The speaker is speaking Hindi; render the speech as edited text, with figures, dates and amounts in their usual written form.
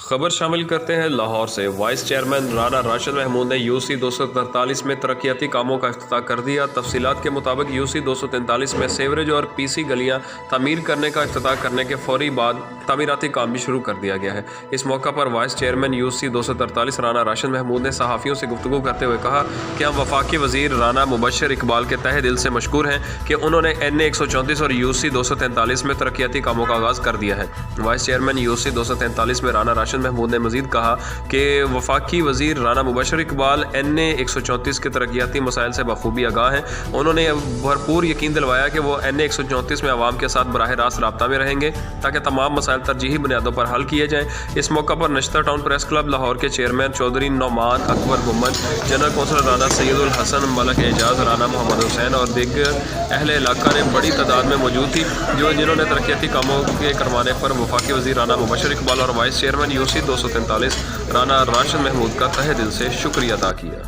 खबर शामिल करते हैं लाहौर से। वाइस चेयरमैन राना राशिद महमूद ने यूसी 243 में तरक्याती कामों का इफ्तिताह कर दिया। तफसीलात के मुताबिक यूसी 243 में सेवरेज और पीसी गलियां तामीर करने का इफ्तिताह करने के फौरी बाद तामीराती काम भी शुरू कर दिया गया है। इस मौका पर vice chairman UC 243 Rana Rashid Mahmood ने सहाफ़ियों से गुफ्तगू करते हुए कहा कि हम वफाकी वज़ीर राना मुबशर इकबाल के तहे दिल से मशकूर हैं कि उन्होंने NA 134 और यूसी 243 में तरक्याती कामों का आगाज़ कर दिया है। वाइस चेयरमैन यूसी 243 में राना राशिद महमूद ने मजीद कहा कि वफाकी वज़ीर राना मुबशर इकबाल NA 134 के तरक्याती मसाइल से बखूबी आगाह हैं। उन्होंने भरपूर यकीन दिलवाया कि वो NA 134 में आवाम के साथ बराह रास्त राब्ता में रहेंगे ताकि तमाम मसाइल तरजीही बुनियादों पर हल किए जाएँ। इस मौका पर Nishtar town press club Lahore के chairman Chaudhry Nauman Akbar Mohammad, general councillor Rana Saiyadul Hasan, Malik Ejaz Rana Mohammad Hussain और दीगर अहले इलाका ने बड़ी तादाद में मौजूद थी जिन्होंने तरक्याती कामों के करवाने पर वफाकी वज़ीर राना मुबशर इकबाल और vice chairman UC 243 Rana Rashid Mahmood का तहे दिल से शुक्रिया अदा किया।